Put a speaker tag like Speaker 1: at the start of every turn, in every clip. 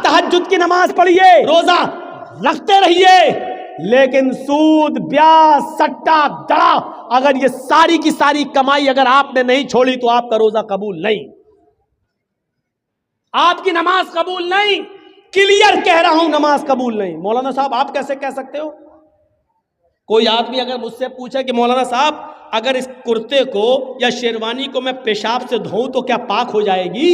Speaker 1: تہجد کی نماز پڑھیے، روزہ رکھتے رہیے، لیکن سود، بیاج، سٹا، دڑا، اگر یہ ساری کی ساری کمائی اگر آپ نے نہیں چھوڑی تو آپ کا روزہ قبول نہیں، آپ کی نماز قبول نہیں، کلیئر کہہ رہا ہوں، نماز قبول نہیں۔ مولانا صاحب آپ کیسے کہہ سکتے ہو؟ کوئی آدمی اگر مجھ سے پوچھے کہ مولانا صاحب اگر اس کرتے کو یا شیروانی کو میں پیشاب سے دھوؤں تو کیا پاک ہو جائے گی؟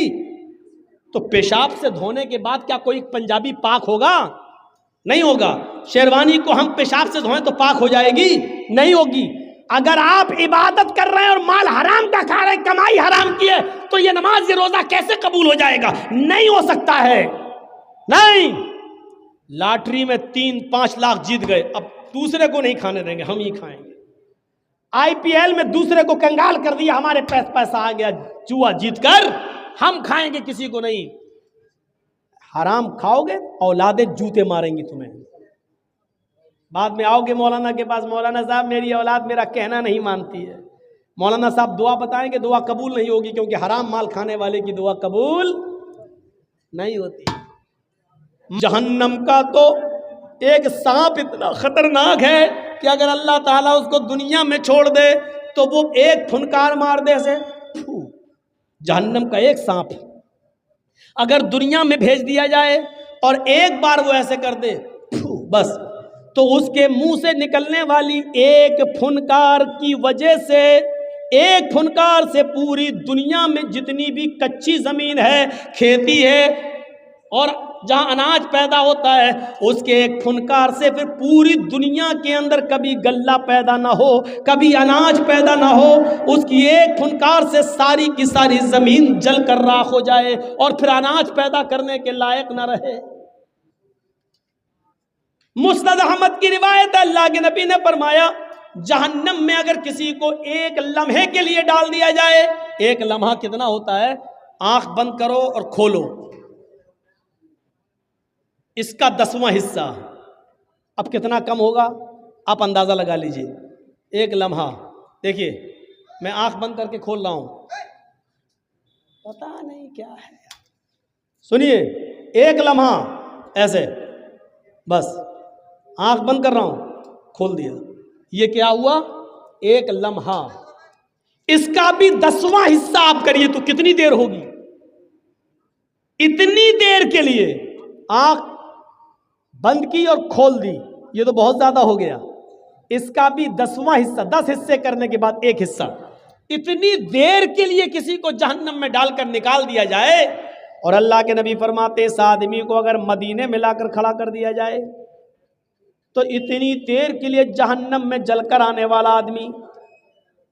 Speaker 1: تو پیشاب سے دھونے کے بعد کیا کوئی پنجابی پاک ہوگا؟ نہیں ہوگا۔ شیروانی کو ہم پیشاب سے دھوئیں تو پاک ہو جائے گی؟ نہیں ہوگی۔ اگر آپ عبادت کر رہے ہیں اور مال حرام کا کھا رہے ہیں، کمائی حرام کی ہے، تو یہ نماز، یہ روزہ کیسے قبول ہو جائے گا؟ نہیں ہو سکتا ہے، نہیں۔ لاٹری میں 3-5 لاکھ جیت گئے، اب دوسرے کو نہیں کھانے دیں گے، ہم ہی کھائیں گے۔ آئی پی ایل میں دوسرے کو کنگال کر دیا، ہمارے پیسہ آ گیا جوا جیت کر، ہم کھائیں گے، کسی کو نہیں۔ حرام کھاؤ گے اولادیں جوتے ماریں گی تمہیں۔ بعد میں آؤ گے مولانا کے پاس، مولانا صاحب میری اولاد میرا کہنا نہیں مانتی ہے، مولانا صاحب دعا بتائیں گے، دعا قبول نہیں ہوگی، کیونکہ حرام مال کھانے والے کی دعا قبول نہیں ہوتی۔ جہنم کا تو ایک سانپ اتنا خطرناک ہے کہ اگر اللہ تعالیٰ اس کو دنیا میں چھوڑ دے تو وہ ایک پھنکار مار دے سے، جہنم کا ایک سانپ اگر دنیا میں بھیج دیا جائے اور ایک بار وہ ایسے کر دے بس، تو اس کے منہ سے نکلنے والی ایک پھنکار کی وجہ سے، ایک پھنکار سے پوری دنیا میں جتنی بھی کچی زمین ہے، کھیتی ہے اور جہاں اناج پیدا ہوتا ہے، اس کے ایک پھنکار سے پھر پوری دنیا کے اندر کبھی غلہ پیدا نہ ہو، کبھی اناج پیدا نہ ہو، اس کی ایک پھنکار سے ساری کی ساری زمین جل کر راکھ ہو جائے اور پھر اناج پیدا کرنے کے لائق نہ رہے۔ مسند احمد کی روایت ہے، اللہ کے نبی نے فرمایا جہنم میں اگر کسی کو ایک لمحے کے لیے ڈال دیا جائے، ایک لمحہ کتنا ہوتا ہے؟ آنکھ بند کرو اور کھولو، اس کا 10واں حصہ، اب کتنا کم ہوگا آپ اندازہ لگا لیجئے۔ ایک لمحہ، دیکھیے میں آنکھ بند کر کے کھول رہا ہوں، پتہ نہیں کیا ہے، سنیے، ایک لمحہ ایسے، بس آنکھ بند کر رہا ہوں، کھول دیا، یہ کیا ہوا؟ ایک لمحہ۔ اس کا بھی 10واں حصہ آپ کریے تو کتنی دیر ہوگی؟ اتنی دیر کے لیے آنکھ بند کی اور کھول دی، یہ تو بہت زیادہ ہو گیا۔ اس کا بھی 10واں حصہ، 10 حصے کرنے کے بعد ایک حصہ، اتنی دیر کے لیے کسی کو جہنم میں ڈال کر نکال دیا جائے، اور اللہ کے نبی فرماتے اس آدمی کو اگر مدینے میں لا کر کھڑا کر دیا جائے تو اتنی دیر کے لیے جہنم میں جل کر آنے والا آدمی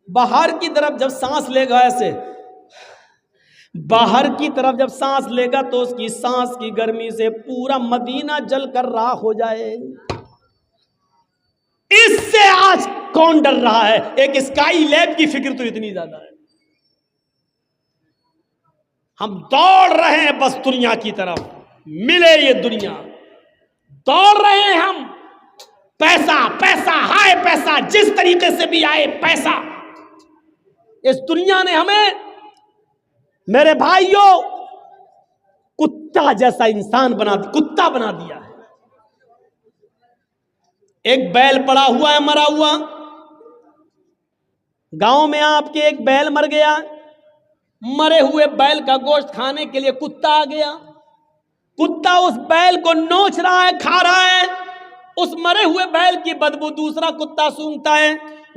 Speaker 1: باہر کی طرف جب سانس لے گا، ایسے باہر کی طرف جب سانس لے گا تو اس کی سانس کی گرمی سے پورا مدینہ جل کر راکھ ہو جائے۔ اس سے آج کون ڈر رہا ہے؟ ایک اسکائی لیب کی فکر تو اتنی زیادہ ہے، ہم دوڑ رہے ہیں بس دنیا کی طرف، ملے یہ دنیا، دوڑ رہے ہیں ہم، پیسہ پیسہ ہائے پیسہ، جس طریقے سے بھی آئے پیسہ۔ اس دنیا نے ہمیں میرے بھائیوں کتا جیسا انسان کتا بنا دیا ہے۔ ایک بیل پڑا ہوا ہے مرا ہوا، گاؤں میں آپ کے ایک بیل مر گیا، مرے ہوئے بیل کا گوشت کھانے کے لیے کتا آ گیا، کتا اس بیل کو نوچ رہا ہے، کھا رہا ہے، اس مرے ہوئے بیل کی بدبو دوسرا کتا سونگتا ہے،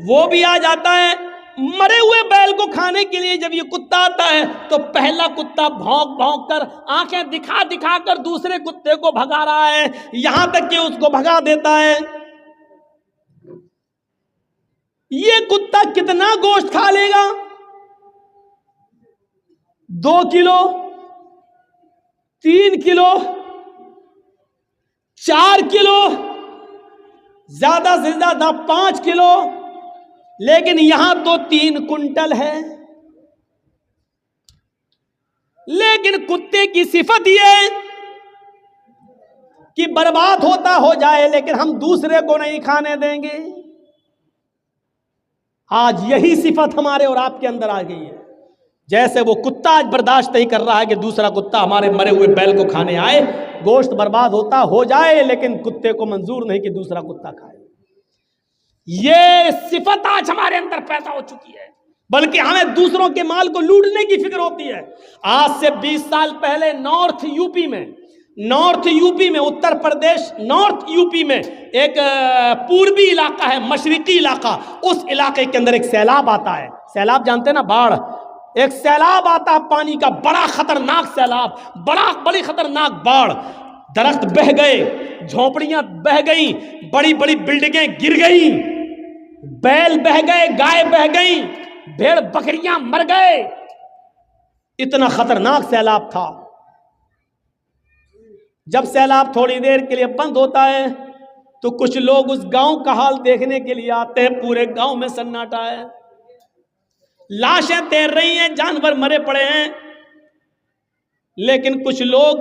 Speaker 1: وہ بھی آ جاتا ہے، مرے ہوئے بیل کو کھانے کے لیے جب یہ کتا آتا ہے تو پہلا کتا بھونک بھونک کر آنکھیں دکھا دکھا کر دوسرے کتے کو بھگا رہا ہے، یہاں تک کہ اس کو بھگا دیتا ہے۔ یہ کتا کتنا گوشت کھا لے گا؟ 2 کلو، 3 کلو، 4 کلو، زیادہ سے زیادہ 5 کلو، لیکن یہاں تو 3 کنٹل ہے۔ لیکن کتے کی صفت یہ کہ برباد ہوتا ہو جائے لیکن ہم دوسرے کو نہیں کھانے دیں گے۔ آج یہی صفت ہمارے اور آپ کے اندر آ گئی ہے۔ جیسے وہ کتا آج برداشت نہیں کر رہا ہے کہ دوسرا کتا ہمارے مرے ہوئے بیل کو کھانے آئے، گوشت برباد ہوتا ہو جائے، لیکن کتے کو منظور نہیں کہ دوسرا کتا کھائے۔ یہ صفت آج ہمارے اندر پیدا ہو چکی ہے، بلکہ ہمیں دوسروں کے مال کو لوٹنے کی فکر ہوتی ہے۔ آج سے 20 سال پہلے نارتھ یو پی میں Uttar Pradesh north U P میں ایک پوربی علاقہ ہے، مشرقی علاقہ، اس علاقے کے اندر ایک سیلاب آتا ہے۔ سیلاب جانتے ہیں نا، باڑھ، ایک سیلاب آتا ہے پانی کا، بڑا خطرناک سیلاب، بڑی خطرناک باڑھ، درخت بہہ گئے، جھونپڑیاں بہہ گئیں، بڑی بڑی بلڈنگیں گر گئیں، بیل بہہ گئے، گائے بہہ گئیں، بھیڑ بکریاں مر گئے۔ اتنا خطرناک سیلاب تھا۔ جب سیلاب تھوڑی دیر کے لیے بند ہوتا ہے تو کچھ لوگ اس گاؤں کا حال دیکھنے کے لیے آتے ہیں۔ پورے گاؤں میں سناٹا ہے، لاشیں تیر رہی ہیں، جانور مرے پڑے ہیں، لیکن کچھ لوگ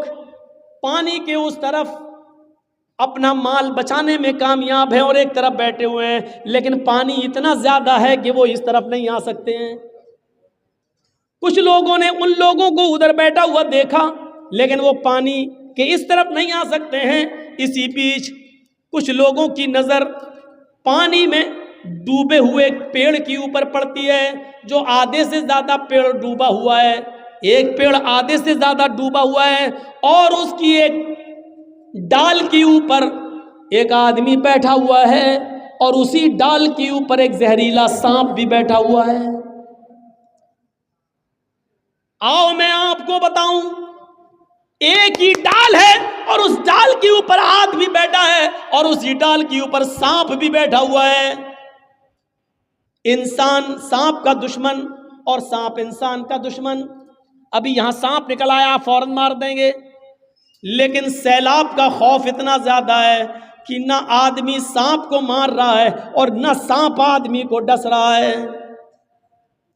Speaker 1: پانی کے اس طرف اپنا مال بچانے میں کامیاب ہیں اور ایک طرف بیٹھے ہوئے ہیں، لیکن پانی اتنا زیادہ ہے کہ وہ اس طرف نہیں آ سکتے ہیں۔ کچھ لوگوں نے ان لوگوں کو ادھر بیٹھا ہوا دیکھا، لیکن وہ پانی کہ اس طرف نہیں آ سکتے ہیں۔ اسی بیچ کچھ لوگوں کی نظر پانی میں ڈوبے ہوئے پیڑ کے اوپر پڑتی ہے، جو آدھے سے زیادہ پیڑ ڈوبا ہوا ہے، ایک پیڑ آدھے سے زیادہ ڈوبا ہوا ہے، اور اس کی ایک ڈال کے اوپر ایک آدمی بیٹھا ہوا ہے، اور اسی ڈال کے اوپر ایک زہریلا سانپ بھی بیٹھا ہوا ہے۔ آؤ میں آپ کو بتاؤں، ایک ہی ڈال ہے اور اس ڈال کے اوپر آدمی بیٹھا ہے، اور اسی ڈال کے اوپر سانپ بھی بیٹھا ہوا ہے۔ انسان سانپ کا دشمن اور سانپ انسان کا دشمن۔ ابھی یہاں سانپ نکل آیا، فوراً مار دیں گے، لیکن سیلاب کا خوف اتنا زیادہ ہے کہ نہ آدمی سانپ کو مار رہا ہے اور نہ سانپ آدمی کو ڈس رہا ہے۔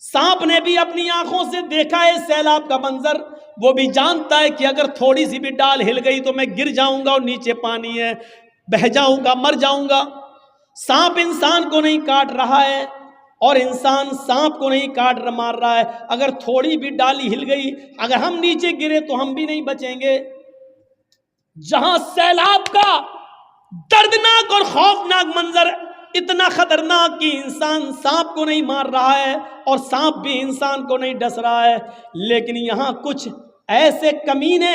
Speaker 1: سانپ نے بھی اپنی آنکھوں سے دیکھا ہے سیلاب کا منظر، وہ بھی جانتا ہے کہ اگر تھوڑی سی بھی ڈال ہل گئی تو میں گر جاؤں گا اور نیچے پانی ہے، بہہ جاؤں گا، مر جاؤں گا۔ سانپ انسان کو نہیں کاٹ رہا ہے اور انسان سانپ کو نہیں مار رہا ہے۔ اگر تھوڑی بھی ڈالی ہل گئی، اگر ہم نیچے گرے تو ہم بھی نہیں بچیں گے۔ جہاں سیلاب کا دردناک اور خوفناک منظر اتنا خطرناک کہ انسان سانپ کو نہیں مار رہا ہے اور سانپ بھی انسان کو نہیں ڈس رہا ہے، لیکن یہاں کچھ ایسے کمینے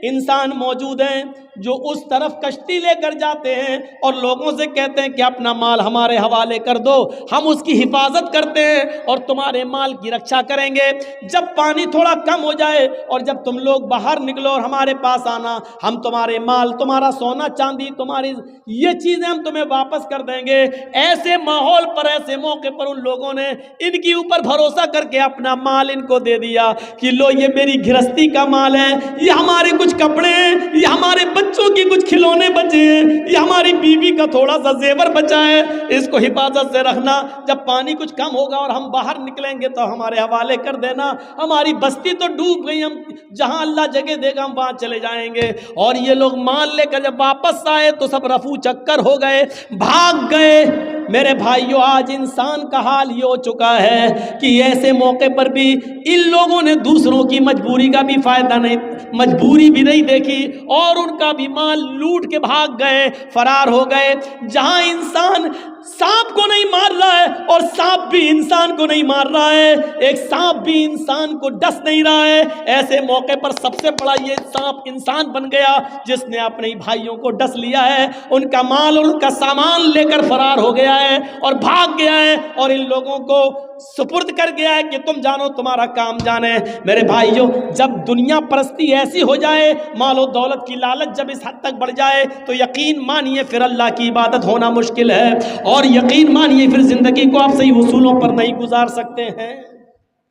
Speaker 1: انسان موجود ہیں جو اس طرف کشتی لے کر جاتے ہیں اور لوگوں سے کہتے ہیں کہ اپنا مال ہمارے حوالے کر دو، ہم اس کی حفاظت کرتے ہیں اور تمہارے مال کی رکشا کریں گے۔ جب پانی تھوڑا کم ہو جائے اور جب تم لوگ باہر نکلو اور ہمارے پاس آنا، ہم تمہارے مال، تمہارا سونا چاندی، تمہاری یہ چیزیں ہم تمہیں واپس کر دیں گے۔ ایسے ماحول پر، ایسے موقع پر ان لوگوں نے ان کے اوپر بھروسہ کر کے اپنا مال ان کو دے دیا کہ لو یہ میری گھرستی کا مال ہے، یہ ہمارے کچھ کپڑے ہیں، یہ ہمارے بچوں کی کچھ کھلونے بچے ہیں، یہ ہماری بیوی کا تھوڑا سا زیور بچا ہے، اس کو حفاظت سے رکھنا، جب پانی کچھ کم ہوگا اور ہم باہر نکلیں گے تو ہمارے حوالے کر دینا، ہماری بستی تو ڈوب گئی، ہم جہاں اللہ جگہ دے گا ہم وہاں چلے جائیں گے۔ اور یہ لوگ مال لے کر جب واپس آئے تو سب رفو چکر ہو گئے، بھاگ گئے۔ میرے بھائیو، آج انسان کا حال یہ ہو چکا ہے کہ ایسے موقع پر بھی ان لوگوں نے دوسروں کی مجبوری کا بھی فائدہ نہیں، مجبوری بھی نہیں دیکھی اور ان کا بھی مال لوٹ کے بھاگ گئے، فرار ہو گئے۔ جہاں انسان سانپ کو نہیں مار رہا ہے اور سانپ بھی انسان کو نہیں مار رہا ہے، ایک سانپ بھی انسان کو ڈس نہیں رہا ہے، ایسے موقع پر سب سے بڑا یہ سانپ انسان بن گیا جس نے اپنے بھائیوں کو ڈس لیا ہے، ان کا مال اور ان کا سامان لے کر فرار ہو گیا ہے اور بھاگ گیا ہے اور ان لوگوں کو سپرد کر گیا ہے کہ تم جانو، تمہارا کام جانے۔ میرے بھائیوں، جب دنیا پرستی ایسی ہو جائے، مال و دولت کی لالچ جب اس حد تک بڑھ جائے تو یقین مانیے پھر اللہ کی عبادت ہونا مشکل ہے، اور یقین مانیے پھر زندگی کو آپ صحیح اصولوں پر نہیں گزار سکتے ہیں۔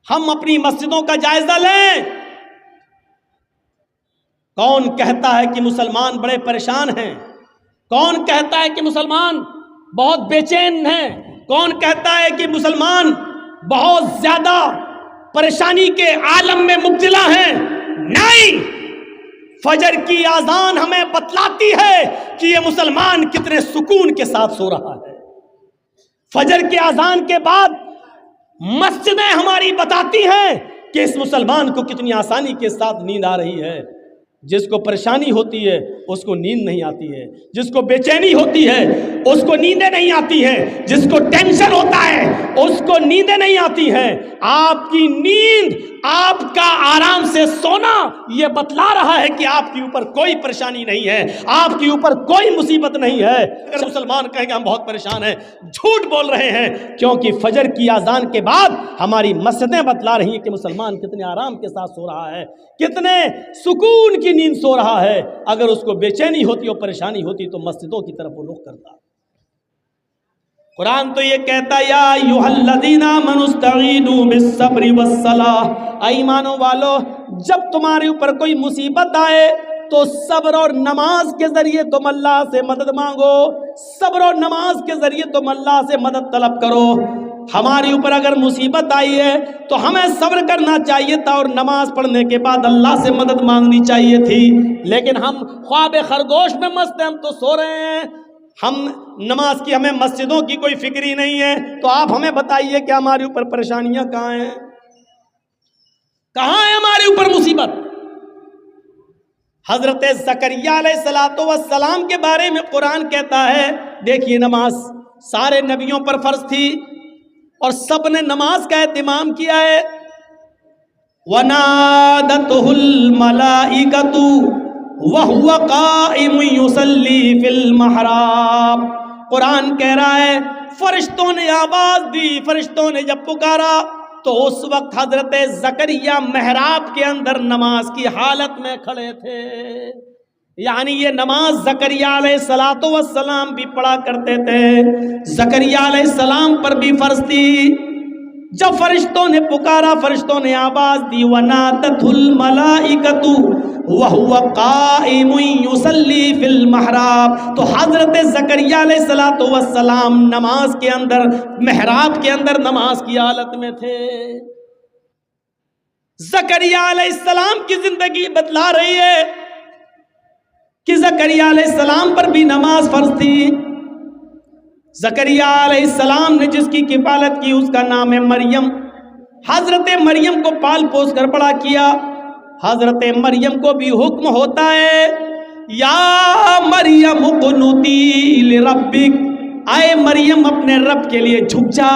Speaker 1: ہم اپنی مسجدوں کا جائزہ لیں۔ کون کہتا ہے کہ مسلمان بڑے پریشان ہیں؟ کون کہتا ہے کہ مسلمان بہت بے چین ہیں؟ کون کہتا ہے کہ مسلمان بہت زیادہ پریشانی کے عالم میں مبتلا ہیں؟ نہیں، فجر کی اذان ہمیں بتلاتی ہے کہ یہ مسلمان کتنے سکون کے ساتھ سو رہا ہے۔ فجر کی اذان کے بعد مسجدیں ہماری بتاتی ہیں کہ اس مسلمان کو کتنی آسانی کے ساتھ نیند آ رہی ہے۔ جس کو پریشانی ہوتی ہے اس کو نیند نہیں آتی ہے، جس کو بے چینی ہوتی ہے اس کو نیندیں نہیں آتی ہے، جس کو ٹینشن ہوتا ہے اس کو نیندیں نہیں آتی ہیں۔ آپ کی نیند، آپ کا آرام سے سونا یہ بتلا رہا ہے کہ آپ کے اوپر کوئی پریشانی نہیں ہے، آپ کے اوپر کوئی مصیبت نہیں ہے۔ اگر مسلمان کہیں گے ہم بہت پریشان ہیں، جھوٹ بول رہے ہیں، کیونکہ فجر کی اذان کے بعد ہماری مسجدیں بتلا رہی ہیں کہ مسلمان کتنے آرام کے ساتھ سو رہا ہے، کتنے سکون کی نیند سو رہا ہے۔ اگر اس کو بے چینی ہوتی اور پریشانی ہوتی تو مسجدوں کی طرف وہ رخ کرتا۔ قرآن تو یہ کہتا یا ایھا الذین آمنوا استعینوا بالصبر والصلاۃ، اے ایمانو والو جب تمہارے اوپر کوئی مصیبت آئے تو صبر اور نماز کے ذریعے تم اللہ سے مدد مانگو، صبر اور نماز کے ذریعے تم اللہ سے مدد طلب کرو۔ ہمارے اوپر اگر مصیبت آئی ہے تو ہمیں صبر کرنا چاہیے تھا اور نماز پڑھنے کے بعد اللہ سے مدد مانگنی چاہیے تھی، لیکن ہم خواب خرگوش میں مست ہیں، ہم تو سو رہے ہیں، ہم نماز کی ہمیں مسجدوں کی کوئی فکر ہی نہیں ہے۔ تو آپ ہمیں بتائیے کہ ہمارے اوپر پریشانیاں کہاں ہیں، کہاں ہے ہمارے اوپر مصیبت؟ حضرت زکریا علیہ السلام کے بارے میں قرآن کہتا ہے، دیکھیے نماز سارے نبیوں پر فرض تھی اور سب نے نماز کا اہتمام کیا ہے۔ وَنَادَتْهُ الْمَلَائِكَةُ وَهُوَ قَائِمٌ يُصَلِّي فِي الْمِحْرَابِ، قرآن کہہ رہا ہے فرشتوں نے آواز دی، فرشتوں نے جب پکارا تو اس وقت حضرت زکریا محراب کے اندر نماز کی حالت میں کھڑے تھے۔ یعنی یہ نماز زکریا علیہ السلام بھی پڑھا کرتے تھے، زکریا علیہ السلام پر بھی فرض تھی۔ جب فرشتوں نے پکارا، فرشتوں نے آواز دی، وَنَادَتْهُ الْمَلَائِكَةُ وَهُوَ قَائِمٌ يُصَلِّي فِي الْمِحْرَابِ، تو حضرت زکریا علیہ السلام نماز کے اندر، محراب کے اندر نماز کی حالت میں تھے۔ زکریا علیہ السلام کی زندگی بتلا رہی ہے کہ زکریا علیہ السلام پر بھی نماز فرض تھی۔ زکریا علیہ السلام نے جس کی کفالت کی اس کا نام ہے مریم۔ حضرت مریم کو پال پوس کر بڑا کیا۔ حضرت مریم کو بھی حکم ہوتا ہے یا مریم اقنتی لربک، اے مریم اپنے رب کے لیے جھک جا،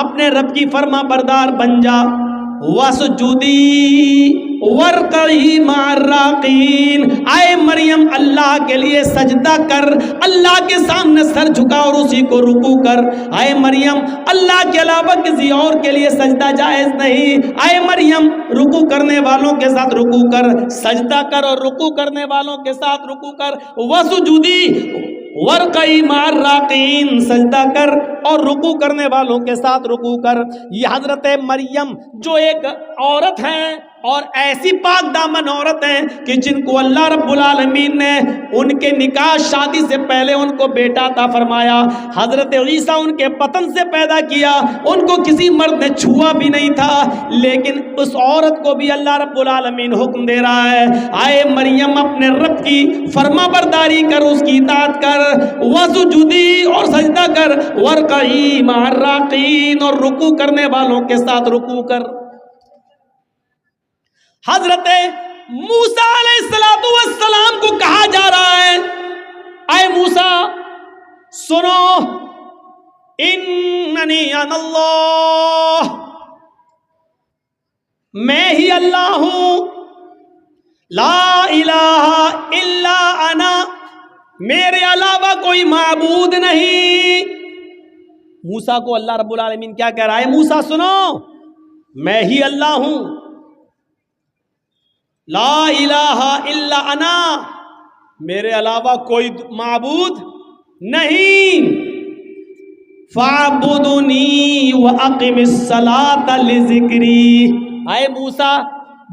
Speaker 1: اپنے رب کی فرما بردار بن جا۔ وَاسْجُدِي وَارْكَعِي مَعَ الرَّاكِعِينَ، اے مریم اللہ کے لیے سجدہ کر، اللہ کے سامنے سر جھکا اور اسی کو رکوع کر۔ اے مریم اللہ کے علاوہ کسی اور کے لیے سجدہ جائز نہیں۔ اے مریم رکوع کرنے والوں کے ساتھ رکوع کر، سجدہ کر اور رکوع کرنے والوں کے ساتھ رکوع کر۔ وَاسْجُدِي وَارْكَعِي مَعَ الرَّاكِعِينَ، سجدہ کر اور رکوع کرنے والوں کے ساتھ رکوع کر۔ یہ حضرت مریم جو ایک عورت ہیں اور ایسی پاک دامن عورت ہیں کہ جن کو اللہ رب العالمین نے ان کے نکاح شادی سے پہلے ان کو بیٹا عطا فرمایا۔ حضرت عیسیٰ ان کے بطن سے پیدا کیا، ان کو کسی مرد نے چھوا بھی نہیں تھا، لیکن اس عورت کو بھی اللہ رب العالمین حکم دے رہا ہے اے مریم اپنے رب کی فرما برداری کر، اس کی اطاعت کر، وسجودی اور سجدہ کر، وارکعی مع الراکعین اور رکوع کرنے والوں کے ساتھ رکوع کر۔ حضرت موسیٰ علیہ السلام کو کہا جا رہا ہے اے موسیٰ سنو، اننی انا اللہ، میں ہی اللہ ہوں، لا الہ الا انا، میرے علاوہ کوئی معبود نہیں۔ موسیٰ کو اللہ رب العالمین کیا کہہ رہا ہے؟ موسیٰ سنو، میں ہی اللہ ہوں، لا الہ الا انا، میرے علاوہ کوئی معبود نہیں، فاعبدنی واقم الصلاۃ لذکری، اے موسیٰ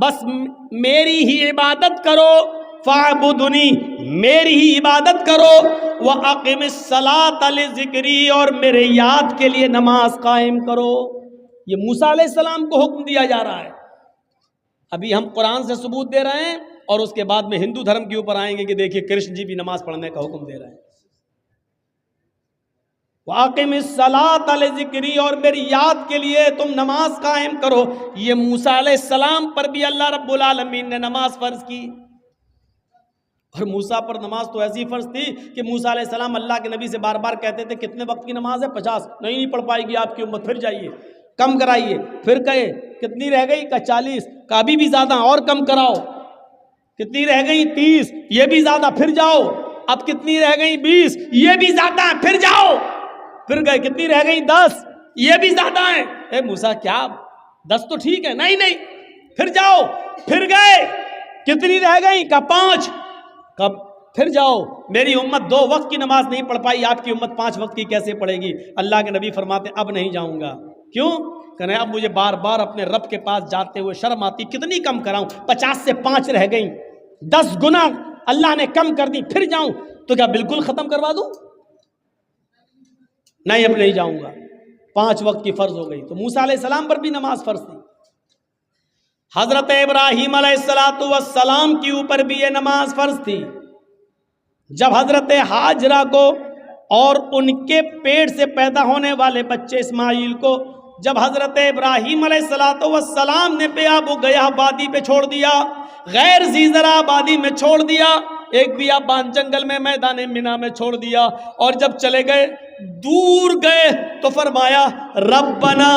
Speaker 1: بس میری ہی عبادت کرو، فاعبدنی میری ہی عبادت کرو، واقم الصلاۃ لذکری اور میرے یاد کے لیے نماز قائم کرو۔ یہ موسیٰ علیہ السلام کو حکم دیا جا رہا ہے۔ ابھی ہم قرآن سے ثبوت دے رہے ہیں اور اس کے بعد میں ہندو دھرم کے اوپر آئیں گے کہ دیکھیے کرشن جی بھی نماز پڑھنے کا حکم دے رہے ہیں۔ واقم الصلاۃ لذکری، اور میری یاد کے لیے تم نماز قائم کرو۔ یہ موسیٰ علیہ السلام پر بھی اللہ رب العالمین نے نماز فرض کی، اور موسیٰ پر نماز تو ایسی فرض تھی کہ موسیٰ علیہ السلام اللہ کے نبی سے بار بار کہتے تھے کتنے وقت کی نماز ہے؟ 50۔ نہیں پڑھ پائے گی آپ کی امت، پھر جائیے کم کرائیے۔ پھر کہے کتنی رہ گئی؟ کہا 40۔ کہا ابھی بھی زیادہ، اور کم کراؤ۔ کتنی رہ گئی؟ 30۔ یہ بھی زیادہ، پھر جاؤ۔ اب کتنی رہ گئی؟ 20۔ یہ بھی زیادہ ہے، پھر جاؤ۔ پھر گئے کتنی رہ گئی؟ 10۔ یہ بھی زیادہ ہے۔ اے موسیٰ کیا 10 تو ٹھیک ہے؟ نہیں نہیں، پھر جاؤ۔ پھر گئے کتنی رہ گئی؟ کہا 5۔ کب؟ پھر جاؤ۔ میری امت 2 وقت کی نماز نہیں پڑھ پائی، آپ کی امت 5 وقت کی کیسے پڑھے گی؟ اللہ کے نبی فرماتے اب نہیں جاؤں گا۔ کیوں؟ کہنے اب مجھے بار بار اپنے رب کے پاس جاتے ہوئے شرم آتی، کتنی کم کراؤں؟ 50 سے 5 رہ گئیں، 10 گنا اللہ نے کم کر دی، پھر جاؤں تو کیا بالکل ختم کروا دوں؟ نہیں، اب نہیں جاؤں گا۔ 5 وقت کی فرض ہو گئی۔ تو موسیٰ علیہ السلام پر بھی نماز فرض تھی، حضرت ابراہیم علیہ السلام کے اوپر بھی یہ نماز فرض تھی۔ جب حضرت ہاجرہ کو اور ان کے پیٹ سے پیدا ہونے والے بچے اسماعیل کو جب حضرت ابراہیم علیہ السلام نے بیاب و گیا وادی پہ چھوڑ دیا، غیر ذی زرع آبادی میں چھوڑ دیا، ایک بیابان جنگل میں میدان منا میں چھوڑ دیا، اور جب چلے گئے دور گئے تو فرمایا ربنا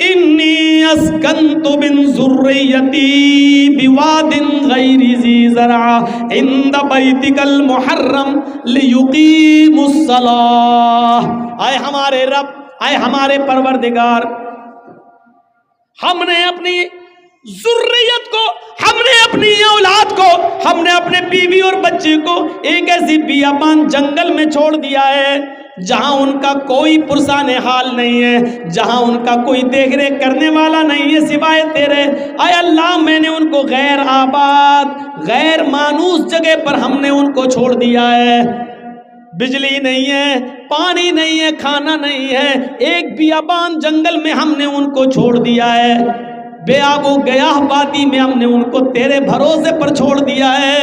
Speaker 1: انی اسکنت من ذریتی بواد غیر ذی زرع عند بیتک المحرم لیقیموا الصلاۃ۔ اے ہمارے رب، اے ہمارے پروردگار، ہم نے اپنی ذریت کو، ہم نے اپنی اولاد کو، ہم نے اپنے بیوی اور بچے کو ایک ایسی بیابان جنگل میں چھوڑ دیا ہے جہاں ان کا کوئی پرسان حال نہیں ہے، جہاں ان کا کوئی دیکھ ریکھ کرنے والا نہیں ہے سوائے تیرے۔ اے اللہ، میں نے ان کو غیر آباد، غیر مانوس جگہ پر ہم نے ان کو چھوڑ دیا ہے۔ بجلی نہیں ہے، پانی نہیں ہے، کھانا نہیں ہے، ایک بیابان جنگل میں ہم نے ان کو چھوڑ دیا ہے، بے آب و گیاہ وادی میں ہم نے ان کو تیرے بھروسے پر چھوڑ دیا ہے۔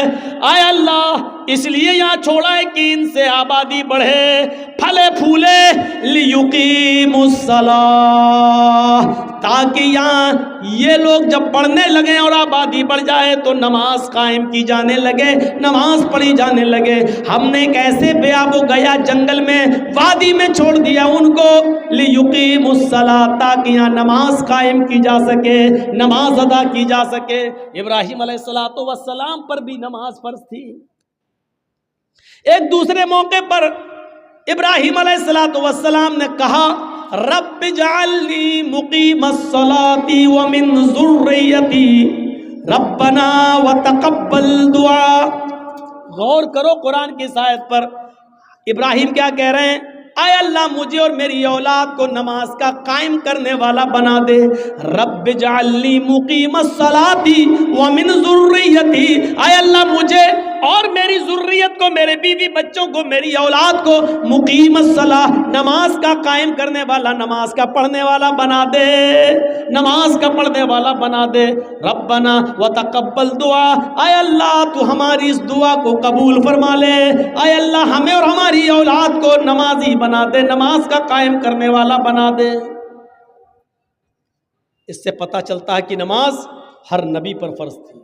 Speaker 1: اے اللہ، اس لیے یہاں چھوڑا ہے کہ ان سے آبادی بڑھے، پھلے پھولے، لیقیموا الصلاۃ، تاکہ یہاں یہ لوگ جب پڑھنے لگے اور آبادی بڑھ جائے تو نماز قائم کی جانے لگے، نماز پڑھی جانے لگے۔ ہم نے ایک ایسے بے آب و گیا جنگل میں، وادی میں چھوڑ دیا ان کو، لیقیموا الصلاۃ، تاکہ یہاں نماز قائم کی جا سکے، نماز ادا کی جا سکے۔ ابراہیم علیہ السلام پر بھی نماز فرض تھی۔ ایک دوسرے موقع پر ابراہیم علیہ السلام نے کہا رب اجعلنی مقیم الصلاۃ ومن ذریتی ربنا وتقبل دعا۔ غور کرو قرآن کی اس آیت پر، ابراہیم کیا کہہ رہے ہیں؟ اے اللہ، مجھے اور میری اولاد کو نماز کا قائم کرنے والا بنا دے۔ رب اجعلنی مقیم الصلاۃ ومن ذریتی، اے اللہ مجھے اور میری ذریت کو، میرے بیوی بچوں کو، میری اولاد کو مقیم الصلاۃ، نماز کا قائم کرنے والا، نماز کا پڑھنے والا بنا دے، نماز کا پڑھنے والا بنا دے۔ ربنا وتقبل دعا، اے اللہ تو ہماری اس دعا کو قبول فرما لے، اے اللہ ہمیں اور ہماری اولاد کو نمازی بنا دے، نماز کا قائم کرنے والا بنا دے۔ اس سے پتہ چلتا ہے کہ نماز ہر نبی پر فرض تھی۔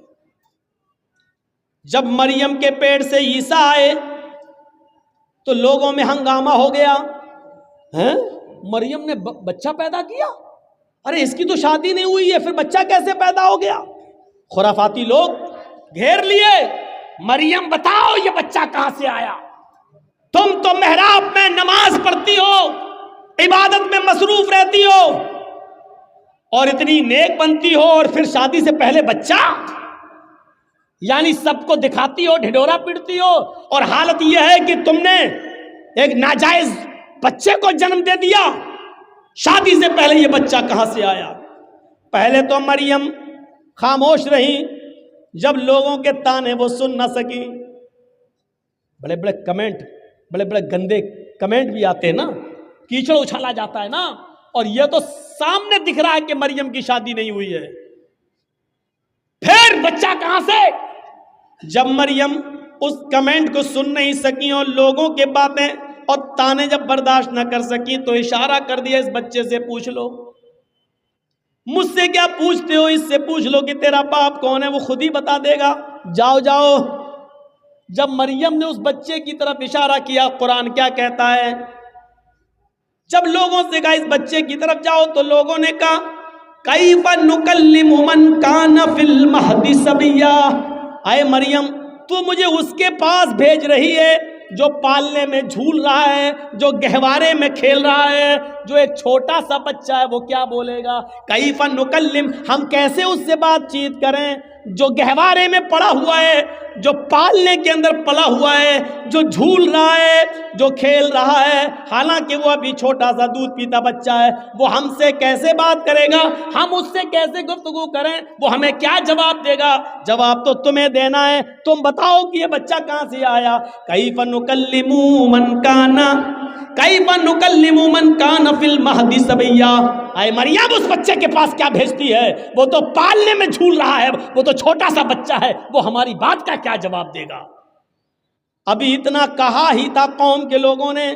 Speaker 1: جب مریم کے پیٹ سے عیسیٰ آئے تو لوگوں میں ہنگامہ ہو گیا، مریم نے بچہ پیدا کیا، ارے اس کی تو شادی نہیں ہوئی ہے، پھر بچہ کیسے پیدا ہو گیا؟ خرافاتی لوگ گھیر لیے، مریم بتاؤ یہ بچہ کہاں سے آیا؟ تم تو محراب میں نماز پڑھتی ہو، عبادت میں مصروف رہتی ہو اور اتنی نیک بنتی ہو، اور پھر شادی سے پہلے بچہ؟ یعنی سب کو دکھاتی ہو، ڈھڈورا پیٹتی ہو، اور حالت یہ ہے کہ تم نے ایک ناجائز بچے کو جنم دے دیا، شادی سے پہلے یہ بچہ کہاں سے آیا؟ پہلے تو مریم خاموش رہی، جب لوگوں کے تانے وہ سن نہ سکی، بڑے بڑے کمنٹ، بڑے بڑے گندے کمنٹ بھی آتے ہیں نا، کیچڑ اچھالا جاتا ہے نا، اور یہ تو سامنے دکھ رہا ہے کہ مریم کی شادی نہیں ہوئی ہے، پھر بچہ کہاں سے؟ جب مریم اس کمنٹ کو سن نہیں سکی اور لوگوں کے باتیں اور تانے جب برداشت نہ کر سکی تو اشارہ کر دیا اس بچے سے پوچھ لو. مجھ سے کیا پوچھتے ہو، اس سے پوچھ لو کہ تیرا باپ کون ہے، وہ خود ہی بتا دے گا. جاؤ جاؤ. جب مریم نے اس بچے کی طرف اشارہ کیا، قرآن کیا کہتا ہے، جب لوگوں سے کہا اس بچے کی طرف جاؤ تو لوگوں نے کہا کیف نکلم من کان فی المہد صبیا. اے مریم، تو مجھے اس کے پاس بھیج رہی ہے جو پالنے میں جھول رہا ہے، جو گہوارے میں کھیل رہا ہے، جو ایک چھوٹا سا بچہ ہے، وہ کیا بولے گا؟ کیف نکلم، ہم کیسے اس سے بات چیت کریں جو گہوارے میں پڑا ہوا ہے، جو پالنے کے اندر پلا ہوا ہے، جو جھول رہا ہے، جو کھیل رہا ہے، حالانکہ وہ ابھی چھوٹا سا دودھ پیتا بچہ ہے. وہ ہم سے کیسے بات کرے گا؟ ہم اس سے کیسے گفتگو کریں؟ وہ ہمیں کیا جواب دے گا؟ جواب تو تمہیں دینا ہے. تم بتاؤ کہ یہ بچہ کہاں سے آیا. کیف نکلم من کان فی المہد صبیا. اے مریم، اس بچے کے پاس کیا بھیجتی ہے؟ وہ تو پالنے میں جھول رہا ہے، وہ تو چھوٹا سا بچہ ہے، وہ ہماری بات کا کیا جواب دے گا؟ ابھی اتنا کہا ہی تھا قوم کے لوگوں نے،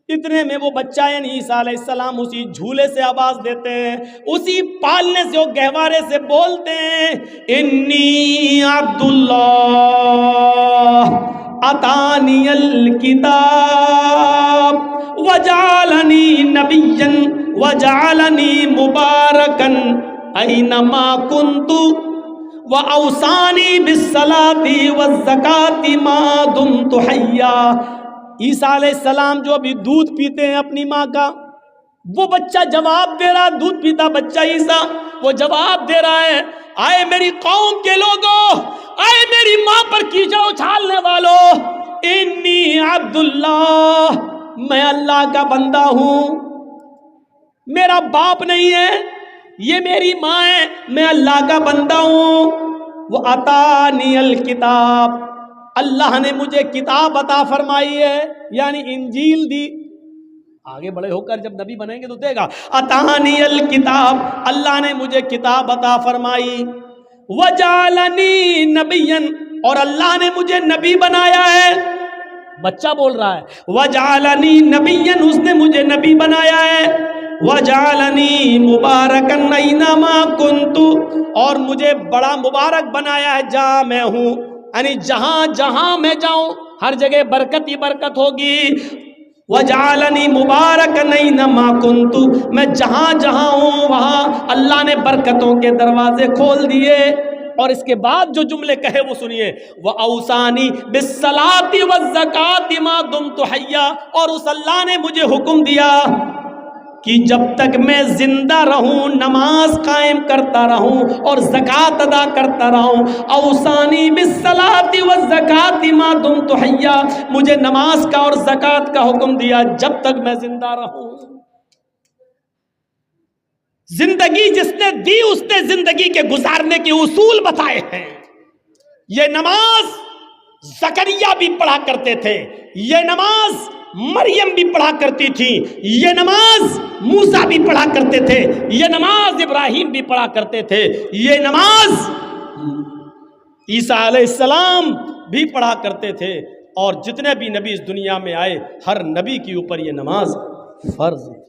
Speaker 1: اتنے میں وہ بچہ یعنی عیسیٰ علیہ السلام اسی جھولے سے آواز دیتے ہیں، اسی پالنے سے، وہ گہوارے سے بولتے ہیں، انی عبداللہ اتانی الکتاب وجعلنی نبیا وجعلنی مبارکا اینما کنت وَأَوْصَانِي بِالصَّلَاةِ وَالزَّكَاةِ مَا دُمْتُ حَيًّا. عیسیٰ علیہ السلام جو ابھی دودھ پیتے ہیں اپنی ماں کا، وہ بچہ جواب دے رہا، دودھ پیتا بچہ عیسیٰ، وہ جواب دے رہا ہے، آئے میری قوم کے لوگوں، آئے میری ماں پر کیچڑ اچھالنے والوں، انی عبداللہ، میں اللہ کا بندہ ہوں، میرا باپ نہیں ہے، یہ میری ماں ہے، میں اللہ کا بندہ ہوں. وہ عطانی الکتاب، اللہ نے مجھے کتاب عطا فرمائی ہے، یعنی انجیل دی. آگے بڑے ہو کر جب نبی بنیں گے تو دے گا. عطانی الکتاب، اللہ نے مجھے کتاب عطا فرمائی. وجعلنی نبیا، اور اللہ نے مجھے نبی بنایا ہے. بچہ بول رہا ہے وجعلنی نبیا، اس نے مجھے نبی بنایا ہے. وجعلنی مبارکا اینما کنت، اور مجھے بڑا مبارک بنایا ہے جہاں میں ہوں، یعنی جہاں جہاں میں جاؤں ہر جگہ برکت ہی برکت ہوگی. وجعلنی مبارکا اینما کنت، میں جہاں جہاں ہوں وہاں اللہ نے برکتوں کے دروازے کھول دیے. اور اس کے بعد جو جملے کہے وہ سنیے، وَأَوْصَانِي بِالصَّلَاةِ وَالزَّكَاةِ مَا دُمْتُ حَيًّا، اور اس اللہ نے مجھے حکم دیا کہ جب تک میں زندہ رہوں نماز قائم کرتا رہوں اور زکوٰۃ ادا کرتا رہوں. اوصانی بالصلاۃ والزکوٰۃ ما دمت حیا، مجھے نماز کا اور زکوٰۃ کا حکم دیا جب تک میں زندہ رہوں. زندگی جس نے دی اس نے زندگی کے گزارنے کے اصول بتائے ہیں. یہ نماز زکریا بھی پڑھا کرتے تھے، یہ نماز مریم بھی پڑھا کرتی تھی، یہ نماز موسیٰ بھی پڑھا کرتے تھے، یہ نماز ابراہیم بھی پڑھا کرتے تھے، یہ نماز عیسیٰ علیہ السلام بھی پڑھا کرتے تھے. اور جتنے بھی نبی اس دنیا میں آئے ہر نبی کے اوپر یہ نماز فرض تھی.